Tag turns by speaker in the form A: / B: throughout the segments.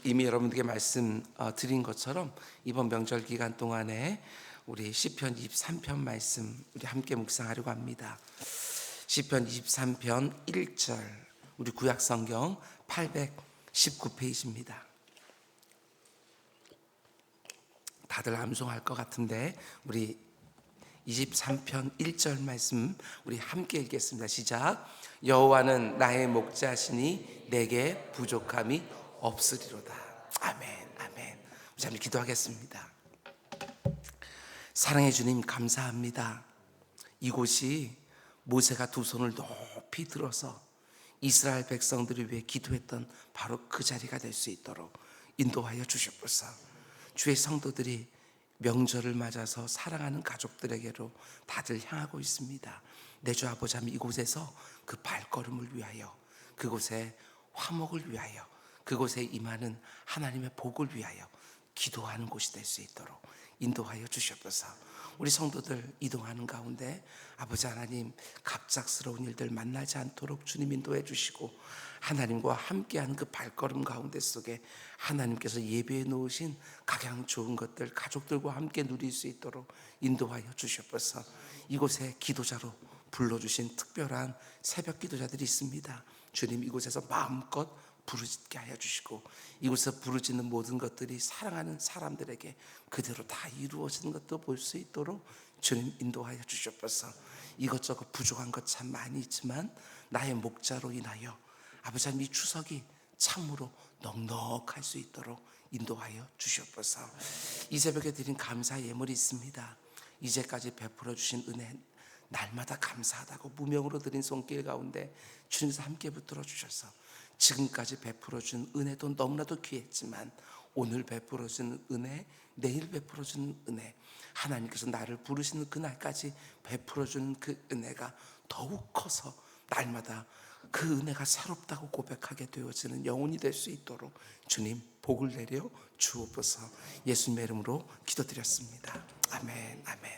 A: 이미 여러분들께 말씀 드린 것처럼 이번 명절 기간 동안에 우리 시편 23편 말씀 우리 함께 묵상하려고 합니다. 시편 23편 1절 우리 구약 성경 819페이지입니다. 다들 암송할 것 같은데 우리 23편 1절 말씀 우리 함께 읽겠습니다. 시작. 여호와는 나의 목자시니 내게 부족함이 없으리로다. 아멘, 아멘. 잠시 기도하겠습니다. 사랑해 주님 감사합니다. 이곳이 모세가 두 손을 높이 들어서 이스라엘 백성들을 위해 기도했던 바로 그 자리가 될 수 있도록 인도하여 주시옵소서. 주의 성도들이 명절을 맞아서 사랑하는 가족들에게로 다들 향하고 있습니다. 내 주 아버지 하나님, 이곳에서 그 발걸음을 위하여, 그곳에 화목을 위하여, 그곳에 임하는 하나님의 복을 위하여 기도하는 곳이 될 수 있도록 인도하여 주시옵소서. 우리 성도들 이동하는 가운데 아버지 하나님, 갑작스러운 일들 만나지 않도록 주님 인도해 주시고, 하나님과 함께하는 그 발걸음 가운데 속에 하나님께서 예배해 놓으신 각양 좋은 것들 가족들과 함께 누릴 수 있도록 인도하여 주시옵소서. 이곳에 기도자로 불러주신 특별한 새벽 기도자들이 있습니다. 주님, 이곳에서 마음껏 부르짖게 하여 주시고, 이곳에서 부르짖는 모든 것들이 사랑하는 사람들에게 그대로 다 이루어지는 것도 볼 수 있도록 주님 인도하여 주시옵소서. 이것저것 부족한 것 참 많이 있지만 나의 목자로 인하여 아버지 하나님, 이 추석이 참으로 넉넉할 수 있도록 인도하여 주시옵소서. 이 새벽에 드린 감사 예물이 있습니다. 이제까지 베풀어 주신 은혜 날마다 감사하다고 무명으로 드린 손길 가운데 주님께서 함께 붙들어 주셔서 지금까지 베풀어 준 은혜도 너무나도 귀했지만 오늘 베풀어 주는 은혜, 내일 베풀어 주는 은혜, 하나님께서 나를 부르시는 그날까지 베풀어 주는 그 은혜가 더욱 커서 날마다 그 은혜가 새롭다고 고백하게 되어지는 영혼이 될 수 있도록 주님 복을 내려 주옵소서. 예수님의 이름으로 기도드렸습니다. 아멘, 아멘.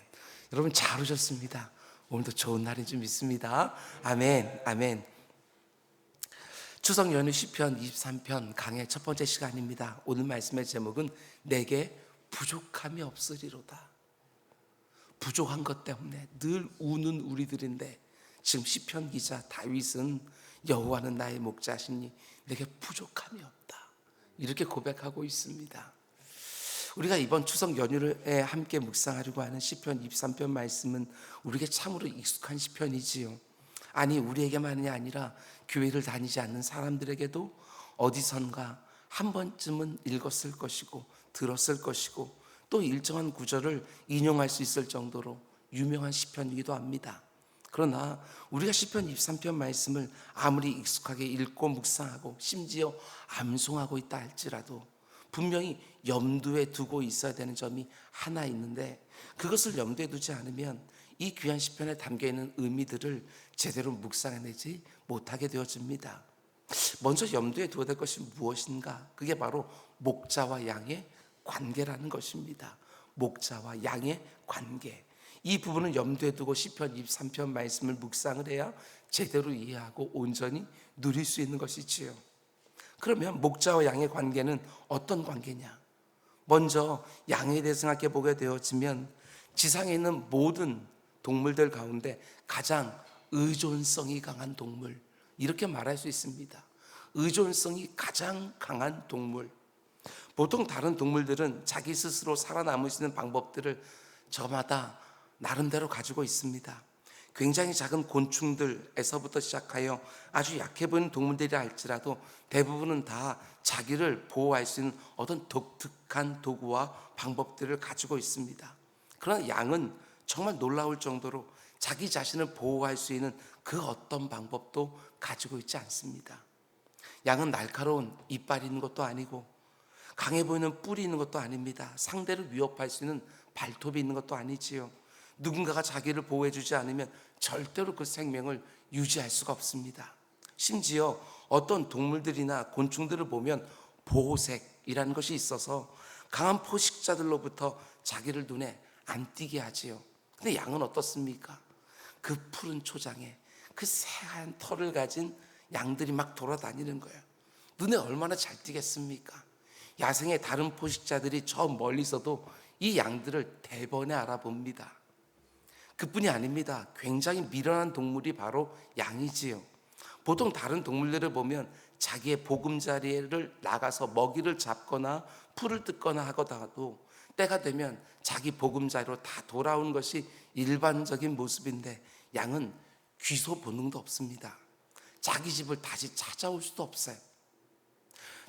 A: 여러분 잘 오셨습니다. 오늘도 좋은 날인 줄 믿습니다. 아멘, 아멘. 추석 연휴 시편 23편 강의 첫 번째 시간입니다. 오늘 말씀의 제목은 내게 부족함이 없으리로다. 부족한 것 때문에 늘 우는 우리들인데 지금 시편 기자 다윗은 여호와는 나의 목자시니 내게 부족함이 없다, 이렇게 고백하고 있습니다. 우리가 이번 추석 연휴에 함께 묵상하려고 하는 시편 23편 말씀은 우리에게 참으로 익숙한 시편이지요. 아니, 우리에게만이 아니라 교회를 다니지 않는 사람들에게도 어디선가 한 번쯤은 읽었을 것이고 들었을 것이고 또 일정한 구절을 인용할 수 있을 정도로 유명한 시편이기도 합니다. 그러나 우리가 시편 23편 말씀을 아무리 익숙하게 읽고 묵상하고 심지어 암송하고 있다 할지라도 분명히 염두에 두고 있어야 되는 점이 하나 있는데, 그것을 염두에 두지 않으면 이 귀한 시편에 담겨있는 의미들을 제대로 묵상해내지 못하게 되어집니다. 먼저 염두에 두어야 될 것이 무엇인가? 그게 바로 목자와 양의 관계라는 것입니다. 목자와 양의 관계, 이 부분을 염두에 두고 시편 23편 말씀을 묵상을 해야 제대로 이해하고 온전히 누릴 수 있는 것이지요. 그러면 목자와 양의 관계는 어떤 관계냐? 먼저 양에 대해 생각해 보게 되어지면 지상에 있는 모든 동물들 가운데 가장 의존성이 강한 동물, 이렇게 말할 수 있습니다. 의존성이 가장 강한 동물. 보통 다른 동물들은 자기 스스로 살아남을 수 있는 방법들을 저마다 나름대로 가지고 있습니다. 굉장히 작은 곤충들에서부터 시작하여 아주 약해 보이는 동물들이라 할지라도 대부분은 다 자기를 보호할 수 있는 어떤 독특한 도구와 방법들을 가지고 있습니다. 그러나 양은 정말 놀라울 정도로 자기 자신을 보호할 수 있는 그 어떤 방법도 가지고 있지 않습니다. 양은 날카로운 이빨이 있는 것도 아니고 강해 보이는 뿔이 있는 것도 아닙니다. 상대를 위협할 수 있는 발톱이 있는 것도 아니지요. 누군가가 자기를 보호해주지 않으면 절대로 그 생명을 유지할 수가 없습니다. 심지어 어떤 동물들이나 곤충들을 보면 보호색이라는 것이 있어서 강한 포식자들로부터 자기를 눈에 안 띄게 하지요. 근데 양은 어떻습니까? 그 푸른 초장에 그 새하얀 털을 가진 양들이 막 돌아다니는 거예요. 눈에 얼마나 잘 띄겠습니까? 야생의 다른 포식자들이 저 멀리서도 이 양들을 대번에 알아봅니다. 그뿐이 아닙니다. 굉장히 미련한 동물이 바로 양이지요. 보통 다른 동물들을 보면 자기의 보금자리를 나가서 먹이를 잡거나 풀을 뜯거나 하더라도 때가 되면 자기 보금자리로 다 돌아오는 것이 일반적인 모습인데, 양은 귀소 본능도 없습니다. 자기 집을 다시 찾아올 수도 없어요.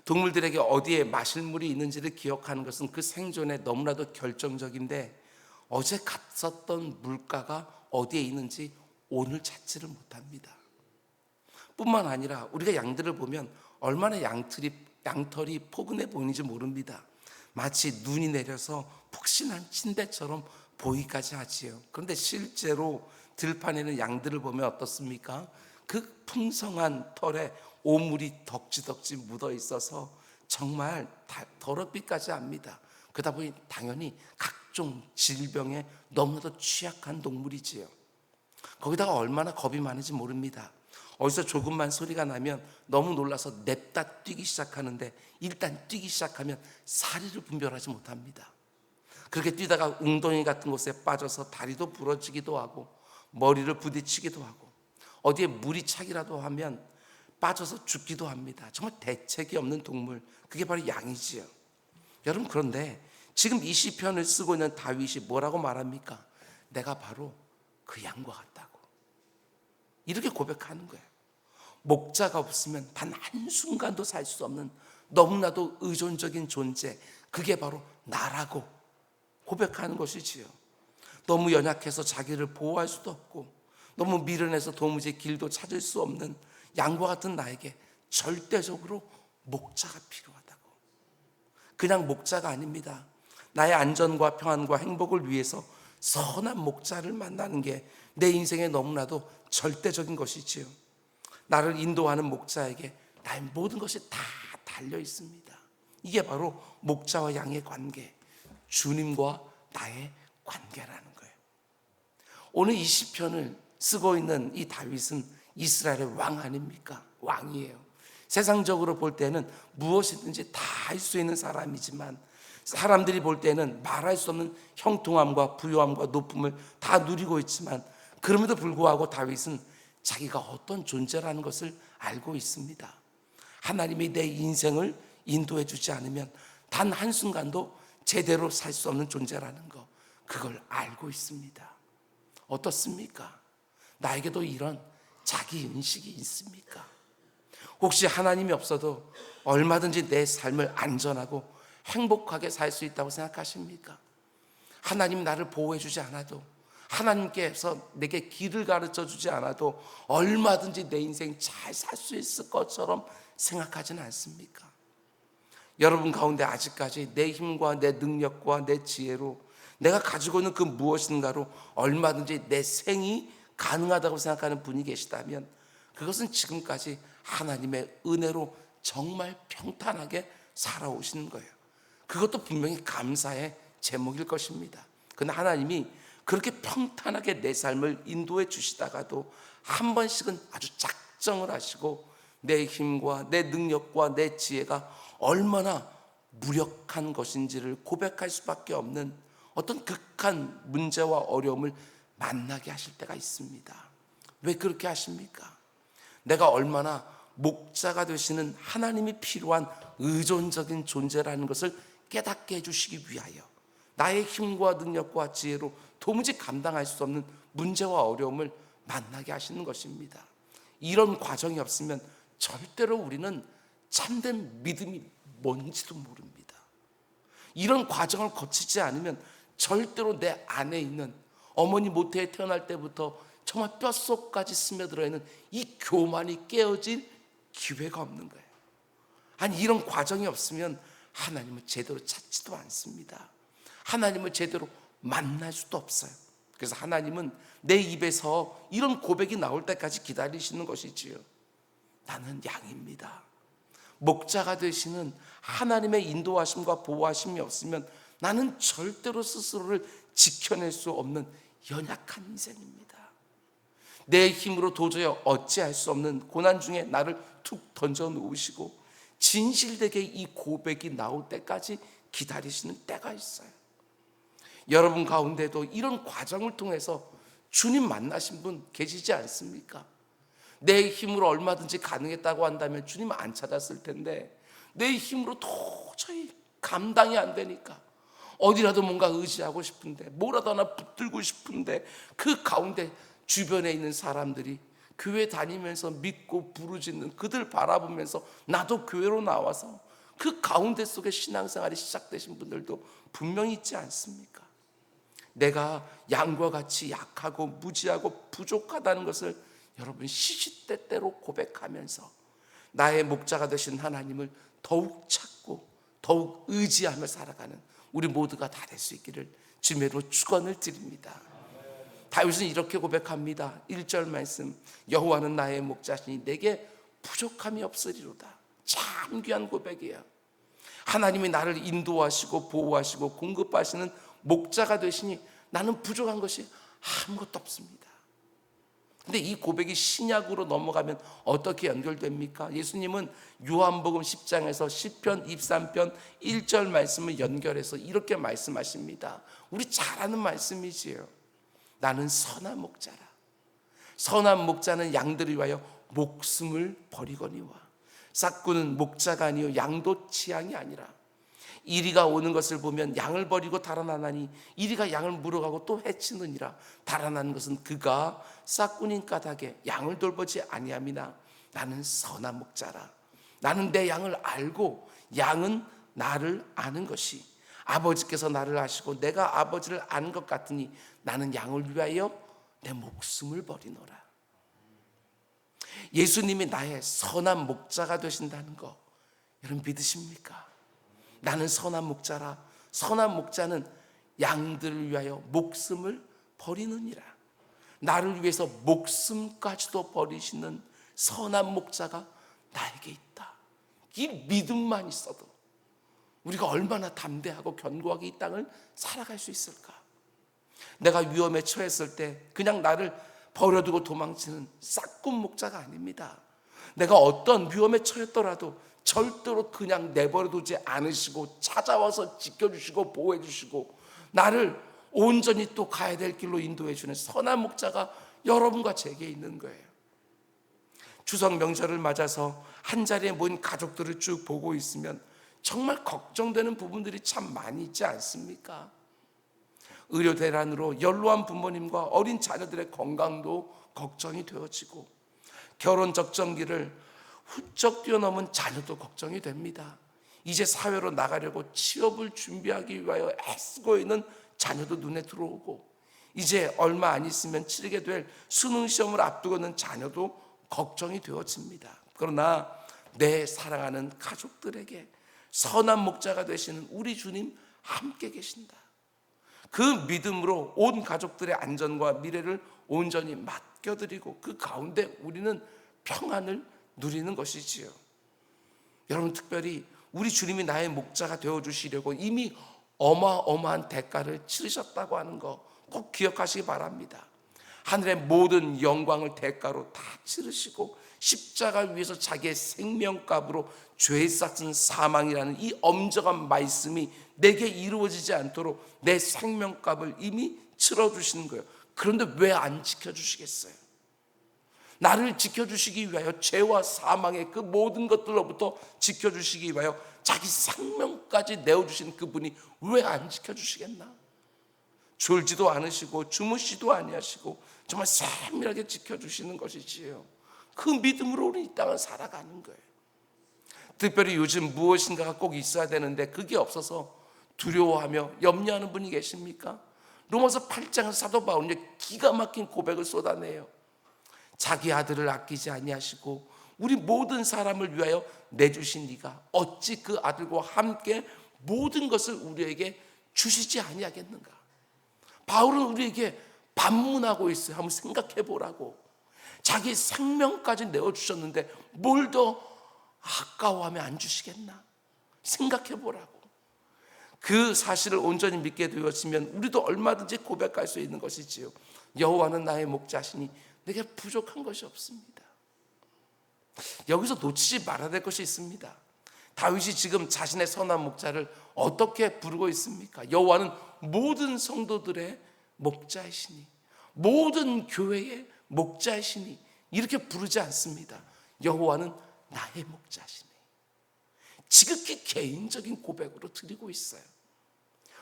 A: 동물들에게 어디에 마실 물이 있는지를 기억하는 것은 그 생존에 너무나도 결정적인데, 어제 갔었던 물가가 어디에 있는지 오늘 찾지를 못합니다. 뿐만 아니라 우리가 양들을 보면 얼마나 양털이 포근해 보이는지 모릅니다. 마치 눈이 내려서 푹신한 침대처럼 보이기까지 하지요. 그런데 실제로 들판에는 양들을 보면 어떻습니까? 그 풍성한 털에 오물이 덕지덕지 묻어 있어서 정말 더럽기까지 합니다. 그러다 보니 당연히 각종 질병에 너무나도 취약한 동물이지요. 거기다가 얼마나 겁이 많은지 모릅니다. 어디서 조금만 소리가 나면 너무 놀라서 냅다 뛰기 시작하는데, 일단 뛰기 시작하면 사리를 분별하지 못합니다. 그렇게 뛰다가 웅덩이 같은 곳에 빠져서 다리도 부러지기도 하고 머리를 부딪히기도 하고 어디에 물이 차기라도 하면 빠져서 죽기도 합니다. 정말 대책이 없는 동물, 그게 바로 양이지요. 여러분, 그런데 지금 이 시편을 쓰고 있는 다윗이 뭐라고 말합니까? 내가 바로 그 양과 같다고, 이렇게 고백하는 거예요. 목자가 없으면 단 한순간도 살 수 없는 너무나도 의존적인 존재, 그게 바로 나라고 고백하는 것이지요. 너무 연약해서 자기를 보호할 수도 없고 너무 미련해서 도무지 길도 찾을 수 없는 양과 같은 나에게 절대적으로 목자가 필요하다고. 그냥 목자가 아닙니다. 나의 안전과 평안과 행복을 위해서 선한 목자를 만나는 게 내 인생에 너무나도 절대적인 것이지요. 나를 인도하는 목자에게 나의 모든 것이 다 달려 있습니다. 이게 바로 목자와 양의 관계, 주님과 나의 관계라는 거예요. 오늘 이 시편을 쓰고 있는 이 다윗은 이스라엘의 왕 아닙니까? 왕이에요. 세상적으로 볼 때는 무엇이든지 다 할 수 있는 사람이지만, 사람들이 볼 때는 말할 수 없는 형통함과 부유함과 높음을 다 누리고 있지만, 그럼에도 불구하고 다윗은 자기가 어떤 존재라는 것을 알고 있습니다. 하나님이 내 인생을 인도해 주지 않으면 단 한순간도 제대로 살 수 없는 존재라는 거, 그걸 알고 있습니다. 어떻습니까? 나에게도 이런 자기 인식이 있습니까? 혹시 하나님이 없어도 얼마든지 내 삶을 안전하고 행복하게 살 수 있다고 생각하십니까? 하나님 나를 보호해 주지 않아도, 하나님께서 내게 길을 가르쳐 주지 않아도 얼마든지 내 인생 잘 살 수 있을 것처럼 생각하지는 않습니까? 여러분 가운데 아직까지 내 힘과 내 능력과 내 지혜로 내가 가지고 있는 그 무엇인가로 얼마든지 내 생이 가능하다고 생각하는 분이 계시다면, 그것은 지금까지 하나님의 은혜로 정말 평탄하게 살아오시는 거예요. 그것도 분명히 감사의 제목일 것입니다. 그러나 하나님이 그렇게 평탄하게 내 삶을 인도해 주시다가도 한 번씩은 아주 작정을 하시고 내 힘과 내 능력과 내 지혜가 얼마나 무력한 것인지를 고백할 수밖에 없는 어떤 극한 문제와 어려움을 만나게 하실 때가 있습니다. 왜 그렇게 하십니까? 내가 얼마나 목자가 되시는 하나님이 필요한 의존적인 존재라는 것을 깨닫게 해주시기 위하여 나의 힘과 능력과 지혜로 도무지 감당할 수 없는 문제와 어려움을 만나게 하시는 것입니다. 이런 과정이 없으면 절대로 우리는 참된 믿음이 뭔지도 모릅니다. 이런 과정을 거치지 않으면 절대로 내 안에 있는, 어머니 모태에 태어날 때부터 정말 뼛속까지 스며들어 있는 이 교만이 깨어질 기회가 없는 거예요. 아니, 이런 과정이 없으면 하나님을 제대로 찾지도 않습니다. 하나님을 제대로 만날 수도 없어요. 그래서 하나님은 내 입에서 이런 고백이 나올 때까지 기다리시는 것이지요. 나는 양입니다. 목자가 되시는 하나님의 인도하심과 보호하심이 없으면 나는 절대로 스스로를 지켜낼 수 없는 연약한 인생입니다. 내 힘으로 도저히 어찌할 수 없는 고난 중에 나를 툭 던져 놓으시고 진실되게 이 고백이 나올 때까지 기다리시는 때가 있어요. 여러분 가운데도 이런 과정을 통해서 주님 만나신 분 계시지 않습니까? 내 힘으로 얼마든지 가능했다고 한다면 주님 안 찾았을 텐데, 내 힘으로 도저히 감당이 안 되니까 어디라도 뭔가 의지하고 싶은데, 뭐라도 하나 붙들고 싶은데, 그 가운데 주변에 있는 사람들이 교회 다니면서 믿고 부르짖는 그들 바라보면서 나도 교회로 나와서 그 가운데 속에 신앙생활이 시작되신 분들도 분명히 있지 않습니까? 내가 양과 같이 약하고 무지하고 부족하다는 것을 여러분 시시때때로 고백하면서 나의 목자가 되신 하나님을 더욱 찾고 더욱 의지하며 살아가는 우리 모두가 다 될 수 있기를 주님으로 축원을 드립니다. 다윗은 이렇게 고백합니다. 1절 말씀, 여호와는 나의 목자시니 내게 부족함이 없으리로다. 참 귀한 고백이에요. 하나님이 나를 인도하시고 보호하시고 공급하시는 목자가 되시니 나는 부족한 것이 아무것도 없습니다. 근데 이 고백이 신약으로 넘어가면 어떻게 연결됩니까? 예수님은 요한복음 10장에서 시편 23편 1절 말씀을 연결해서 이렇게 말씀하십니다. 우리 잘 아는 말씀이지요. 나는 선한 목자라. 선한 목자는 양들을 위하여 목숨을 버리거니와. 싹구는 목자가 아니요 양도 취향이 아니라. 이리가 오는 것을 보면 양을 버리고 달아나나니 이리가 양을 물어가고 또 해치느니라. 달아나는 것은 그가 싹꾼인 까닭에 양을 돌보지 아니함이나 나는 선한 목자라. 나는 내 양을 알고 양은 나를 아는 것이 아버지께서 나를 아시고 내가 아버지를 아는 것 같으니 나는 양을 위하여 내 목숨을 버리노라. 예수님이 나의 선한 목자가 되신다는 거 여러분 믿으십니까? 나는 선한 목자라. 선한 목자는 양들을 위하여 목숨을 버리느니라. 나를 위해서 목숨까지도 버리시는 선한 목자가 나에게 있다. 이 믿음만 있어도 우리가 얼마나 담대하고 견고하게 이 땅을 살아갈 수 있을까? 내가 위험에 처했을 때 그냥 나를 버려두고 도망치는 싹꾼 목자가 아닙니다. 내가 어떤 위험에 처했더라도 절대로 그냥 내버려두지 않으시고 찾아와서 지켜주시고 보호해주시고 나를 온전히 또 가야 될 길로 인도해주는 선한 목자가 여러분과 제게 있는 거예요. 추석 명절을 맞아서 한자리에 모인 가족들을 쭉 보고 있으면 정말 걱정되는 부분들이 참 많이 있지 않습니까? 의료 대란으로 연로한 부모님과 어린 자녀들의 건강도 걱정이 되어지고 결혼 적정기를 훌쩍 뛰어넘은 자녀도 걱정이 됩니다. 이제 사회로 나가려고 취업을 준비하기 위하여 애쓰고 있는 자녀도 눈에 들어오고 이제 얼마 안 있으면 치르게 될 수능 시험을 앞두고 있는 자녀도 걱정이 되어집니다. 그러나 내 사랑하는 가족들에게 선한 목자가 되시는 우리 주님 함께 계신다. 그 믿음으로 온 가족들의 안전과 미래를 온전히 맡겨드리고 그 가운데 우리는 평안을 누리는 것이지요. 여러분 특별히 우리 주님이 나의 목자가 되어주시려고 이미 어마어마한 대가를 치르셨다고 하는 거 꼭 기억하시기 바랍니다. 하늘의 모든 영광을 대가로 다 치르시고 십자가 위에서 자기의 생명값으로 죄 삭은 사망이라는 이 엄정한 말씀이 내게 이루어지지 않도록 내 생명값을 이미 치러주시는 거예요. 그런데 왜 안 지켜주시겠어요? 나를 지켜주시기 위하여 죄와 사망의 그 모든 것들로부터 지켜주시기 위하여 자기 생명까지 내어주신 그분이 왜 안 지켜주시겠나? 졸지도 않으시고 주무시도 아니하시고 정말 세밀하게 지켜주시는 것이지요. 그 믿음으로 우리 이 땅을 살아가는 거예요. 특별히 요즘 무엇인가가 꼭 있어야 되는데 그게 없어서 두려워하며 염려하는 분이 계십니까? 로마서 8장에서 사도 바울이 기가 막힌 고백을 쏟아내요. 자기 아들을 아끼지 아니하시고 우리 모든 사람을 위하여 내주신 이가 어찌 그 아들과 함께 모든 것을 우리에게 주시지 아니하겠는가? 바울은 우리에게 반문하고 있어요. 한번 생각해 보라고. 자기 생명까지 내어주셨는데 뭘 더 아까워하면 안 주시겠나? 생각해 보라고. 그 사실을 온전히 믿게 되었으면 우리도 얼마든지 고백할 수 있는 것이지요. 여호와는 나의 목자시니 내게 부족한 것이 없습니다. 여기서 놓치지 말아야 될 것이 있습니다. 다윗이 지금 자신의 선한 목자를 어떻게 부르고 있습니까? 여호와는 모든 성도들의 목자이시니, 모든 교회의 목자이시니, 이렇게 부르지 않습니다. 여호와는 나의 목자시니. 지극히 개인적인 고백으로 드리고 있어요.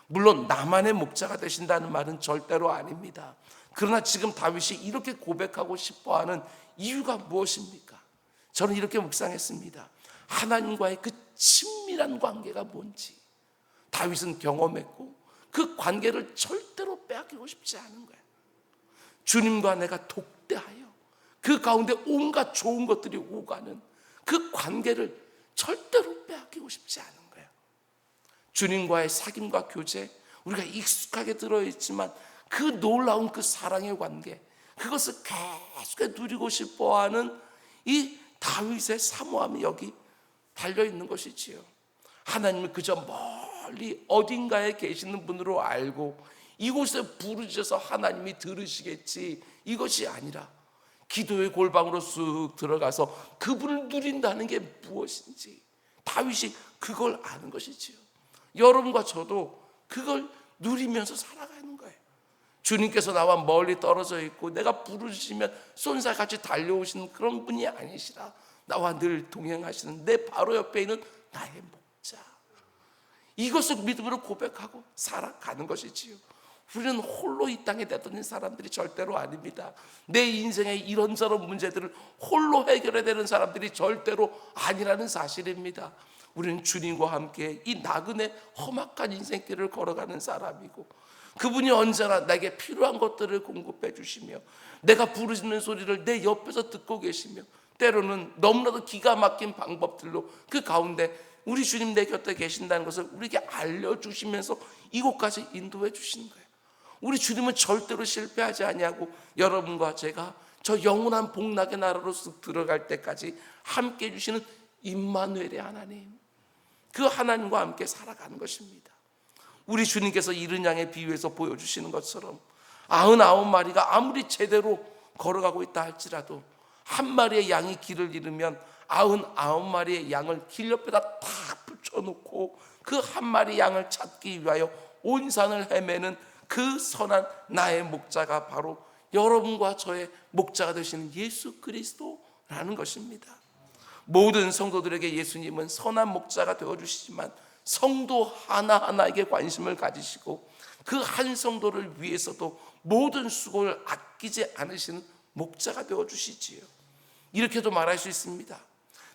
A: 물론 나만의 목자가 되신다는 말은 절대로 아닙니다. 그러나 지금 다윗이 이렇게 고백하고 싶어하는 이유가 무엇입니까? 저는 이렇게 묵상했습니다. 하나님과의 그 친밀한 관계가 뭔지 다윗은 경험했고 그 관계를 절대로 빼앗기고 싶지 않은 거예요. 주님과 내가 독대하여 그 가운데 온갖 좋은 것들이 오가는 그 관계를 절대로 빼앗기고 싶지 않은 거예요. 주님과의 사귐과 교제, 우리가 익숙하게 들어있지만 그 놀라운 그 사랑의 관계, 그것을 계속해 누리고 싶어하는 이 다윗의 사모함이 여기 달려있는 것이지요. 하나님을 그저 멀리 어딘가에 계시는 분으로 알고 이곳에 부르셔서 하나님이 들으시겠지, 이것이 아니라 기도의 골방으로 쑥 들어가서 그분을 누린다는 게 무엇인지 다윗이 그걸 아는 것이지요. 여러분과 저도 그걸 누리면서 살아가는 거예요. 주님께서 나와 멀리 떨어져 있고 내가 부르시면 쏜살같이 달려오시는 그런 분이 아니시라 나와 늘 동행하시는 내 바로 옆에 있는 나의 목자, 이것을 믿음으로 고백하고 살아가는 것이지요. 우리는 홀로 이 땅에 내던진 사람들이 절대로 아닙니다. 내 인생의 이런저런 문제들을 홀로 해결해야 되는 사람들이 절대로 아니라는 사실입니다. 우리는 주님과 함께 이 나그네 험악한 인생길을 걸어가는 사람이고 그분이 언제나 내게 필요한 것들을 공급해 주시며 내가 부르짖는 소리를 내 옆에서 듣고 계시며 때로는 너무나도 기가 막힌 방법들로 그 가운데 우리 주님 내 곁에 계신다는 것을 우리에게 알려주시면서 이곳까지 인도해 주시는 거예요. 우리 주님은 절대로 실패하지 아니하고 여러분과 제가 저 영원한 복락의 나라로 쑥 들어갈 때까지 함께 해주시는 임마누엘의 하나님, 그 하나님과 함께 살아가는 것입니다. 우리 주님께서 이른 양의 비유에서 보여주시는 것처럼 99마리가 아무리 제대로 걸어가고 있다 할지라도 한 마리의 양이 길을 잃으면 99마리의 양을 길 옆에다 다 붙여놓고 그 한 마리 양을 찾기 위하여 온 산을 헤매는 그 선한 나의 목자가 바로 여러분과 저의 목자가 되시는 예수 그리스도라는 것입니다. 모든 성도들에게 예수님은 선한 목자가 되어주시지만 성도 하나하나에게 관심을 가지시고 그 한 성도를 위해서도 모든 수고를 아끼지 않으시는 목자가 되어주시지요. 이렇게도 말할 수 있습니다.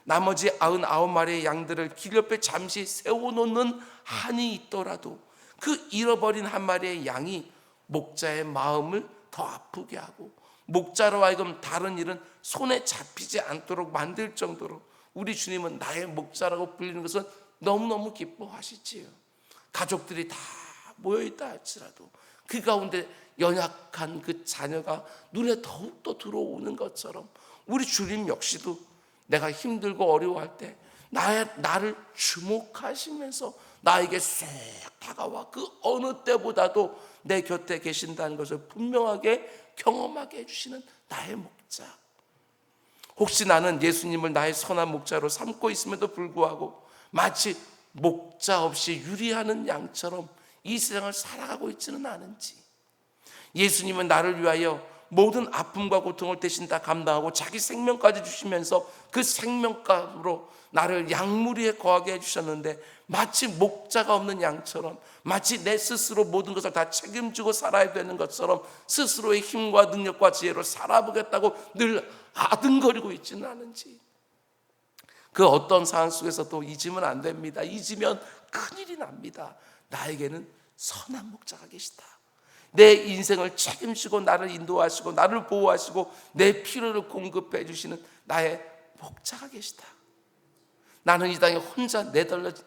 A: 나머지 99마리의 양들을 길 옆에 잠시 세워놓는 한이 있더라도 그 잃어버린 한 마리의 양이 목자의 마음을 더 아프게 하고 목자로 하여금 다른 일은 손에 잡히지 않도록 만들 정도로 우리 주님은 나의 목자라고 불리는 것은 너무너무 기뻐하시지요. 가족들이 다 모여있다 할지라도 그 가운데 연약한 그 자녀가 눈에 더욱더 들어오는 것처럼 우리 주님 역시도 내가 힘들고 어려워할 때 나를 주목하시면서 나에게 쏙 다가와 그 어느 때보다도 내 곁에 계신다는 것을 분명하게 경험하게 해주시는 나의 목자. 혹시 나는 예수님을 나의 선한 목자로 삼고 있음에도 불구하고 마치 목자 없이 유리하는 양처럼 이 세상을 살아가고 있지는 않은지, 예수님은 나를 위하여 모든 아픔과 고통을 대신 다 감당하고 자기 생명까지 주시면서 그 생명값으로 나를 양무리에 거하게 해주셨는데 마치 목자가 없는 양처럼, 마치 내 스스로 모든 것을 다 책임지고 살아야 되는 것처럼 스스로의 힘과 능력과 지혜로 살아보겠다고 늘 아등거리고 있지는 않은지, 그 어떤 상황 속에서도 잊으면 안 됩니다. 잊으면 큰일이 납니다. 나에게는 선한 목자가 계시다. 내 인생을 책임지고 나를 인도하시고 나를 보호하시고 내 필요를 공급해 주시는 나의 목자가 계시다. 나는 이 땅에 혼자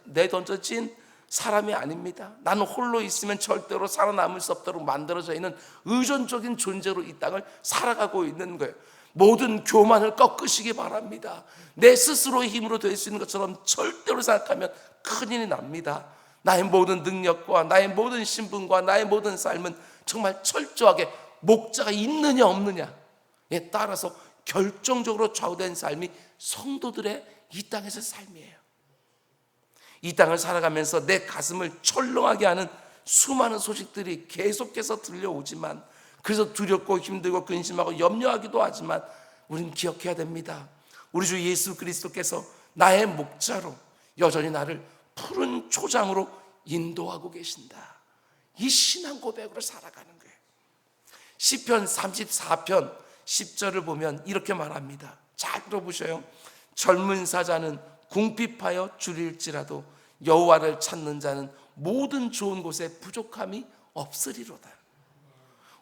A: 내던져진 사람이 아닙니다. 나는 홀로 있으면 절대로 살아남을 수 없도록 만들어져 있는 의존적인 존재로 이 땅을 살아가고 있는 거예요. 모든 교만을 꺾으시기 바랍니다. 내 스스로의 힘으로 될 수 있는 것처럼 절대로 생각하면 큰일이 납니다. 나의 모든 능력과 나의 모든 신분과 나의 모든 삶은 정말 철저하게 목자가 있느냐 없느냐에 따라서 결정적으로 좌우된 삶이 성도들의 이 땅에서 삶이에요. 이 땅을 살아가면서 내 가슴을 철렁하게 하는 수많은 소식들이 계속해서 들려오지만, 그래서 두렵고 힘들고 근심하고 염려하기도 하지만 우리는 기억해야 됩니다. 우리 주 예수 그리스도께서 나의 목자로 여전히 나를 푸른 초장으로 인도하고 계신다. 이 신앙 고백으로 살아가는 거예요. 시편 34편 10절을 보면 이렇게 말합니다. 잘 들어보셔요. 젊은 사자는 궁핍하여 줄일지라도 여호와를 찾는 자는 모든 좋은 곳에 부족함이 없으리로다.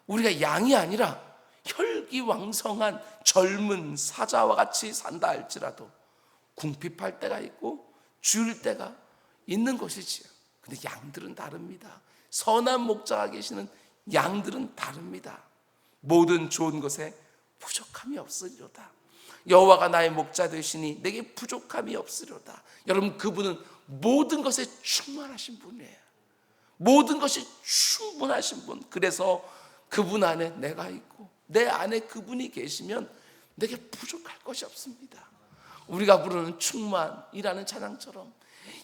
A: 우리가 양이 아니라 혈기왕성한 젊은 사자와 같이 산다 할지라도 궁핍할 때가 있고 줄일 때가 있는 것이지요. 근데 양들은 다릅니다. 선한 목자가 계시는 양들은 다릅니다. 모든 좋은 것에 부족함이 없으리로다. 여호와가 나의 목자 되시니 내게 부족함이 없으리로다. 여러분, 그분은 모든 것에 충만하신 분이에요. 모든 것이 충분하신 분. 그래서 그분 안에 내가 있고 내 안에 그분이 계시면 내게 부족할 것이 없습니다. 우리가 부르는 충만이라는 찬양처럼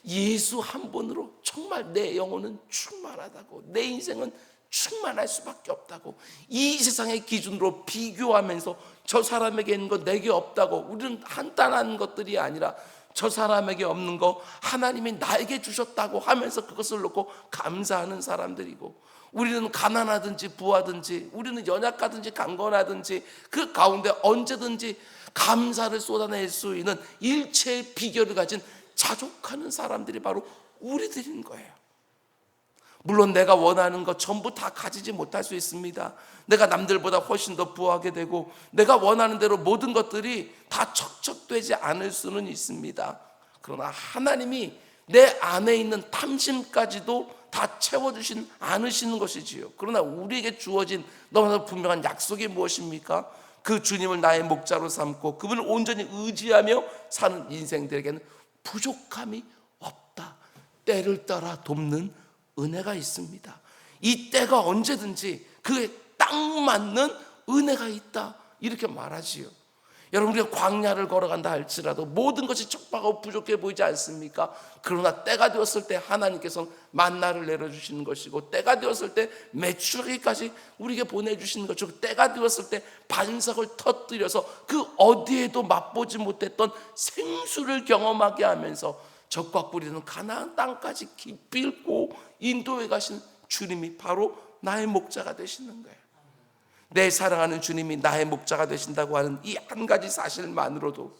A: 예수 한 분으로 정말 내 영혼은 충만하다고, 내 인생은 충만할 수밖에 없다고, 이 세상의 기준으로 비교하면서 저 사람에게 있는 거 내게 없다고, 우리는 한탄한 것들이 아니라 저 사람에게 없는 거 하나님이 나에게 주셨다고 하면서 그것을 놓고 감사하는 사람들이고, 우리는 가난하든지 부하든지, 우리는 연약하든지 강건하든지 그 가운데 언제든지 감사를 쏟아낼 수 있는 일체의 비결을 가진 자족하는 사람들이 바로 우리들인 거예요. 물론 내가 원하는 것 전부 다 가지지 못할 수 있습니다. 내가 남들보다 훨씬 더 부하게 되고 내가 원하는 대로 모든 것들이 다 척척되지 않을 수는 있습니다. 그러나 하나님이 내 안에 있는 탐심까지도 다 채워주신 않으시는 것이지요. 그러나 우리에게 주어진 너무나 분명한 약속이 무엇입니까? 그 주님을 나의 목자로 삼고 그분을 온전히 의지하며 사는 인생들에게는 부족함이 없다. 때를 따라 돕는 은혜가 있습니다. 이 때가 언제든지 그에 딱 맞는 은혜가 있다, 이렇게 말하지요. 여러분, 우리가 광야를 걸어간다 할지라도 모든 것이 척박하고 부족해 보이지 않습니까? 그러나 때가 되었을 때 하나님께서는 만나를 내려주시는 것이고, 때가 되었을 때 메추라기까지 우리에게 보내주시는 것이고, 때가 되었을 때 반석을 터뜨려서 그 어디에도 맛보지 못했던 생수를 경험하게 하면서 적과 꿀이는 가나안 땅까지 깊이 읽고 인도해 가신 주님이 바로 나의 목자가 되시는 거예요. 내 사랑하는 주님이 나의 목자가 되신다고 하는 이 한 가지 사실만으로도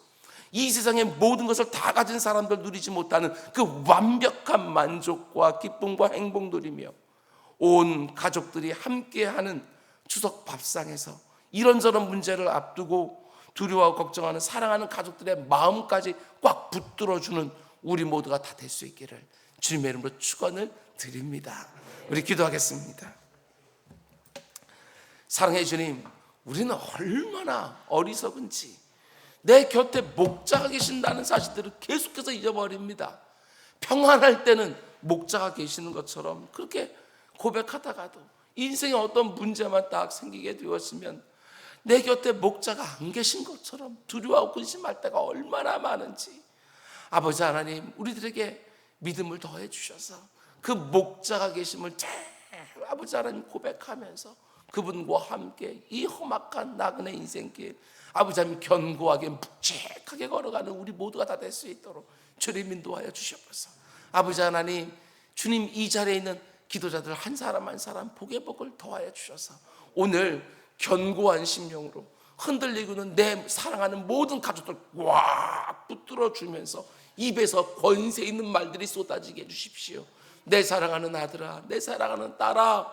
A: 이 세상의 모든 것을 다 가진 사람들 누리지 못하는 그 완벽한 만족과 기쁨과 행복 누리며 온 가족들이 함께하는 추석 밥상에서 이런저런 문제를 앞두고 두려워하고 걱정하는 사랑하는 가족들의 마음까지 꽉 붙들어주는 우리 모두가 다 될 수 있기를 주님의 이름으로 축원을 드립니다. 우리 기도하겠습니다. 사랑해 주님, 우리는 얼마나 어리석은지 내 곁에 목자가 계신다는 사실들을 계속해서 잊어버립니다. 평안할 때는 목자가 계시는 것처럼 그렇게 고백하다가도 인생에 어떤 문제만 딱 생기게 되었으면 내 곁에 목자가 안 계신 것처럼 두려워하고 근심할 때가 얼마나 많은지, 아버지 하나님, 우리들에게 믿음을 더해 주셔서 그 목자가 계심을 잘 아버지 하나님 고백하면서 그분과 함께 이 험악한 나그네 인생길 아버지 하나님 견고하게 묵직하게 걸어가는 우리 모두가 다 될 수 있도록 주님 인도하여 주시옵소서. 아버지 하나님, 주님 이 자리에 있는 기도자들 한 사람 한 사람 복의 복을 더하여 주셔서 오늘 견고한 심령으로 흔들리고는 내 사랑하는 모든 가족들 꽉 붙들어 주면서 입에서 권세 있는 말들이 쏟아지게 해주십시오. 내 사랑하는 아들아, 내 사랑하는 딸아,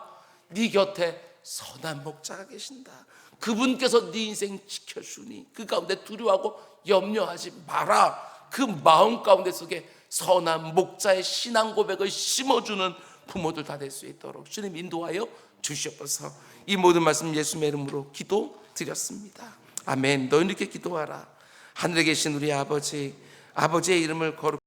A: 네 곁에 선한 목자가 계신다. 그분께서 네 인생 지켜주니 그 가운데 두려워하고 염려하지 마라. 그 마음 가운데 속에 선한 목자의 신앙 고백을 심어주는 부모들 다 될 수 있도록 주님 인도하여 주시옵소서. 이 모든 말씀 예수님의 이름으로 기도드렸습니다. 아멘. 너희 이렇게 기도하라. 하늘에 계신 우리 아버지, 아버지의 이름을 거룩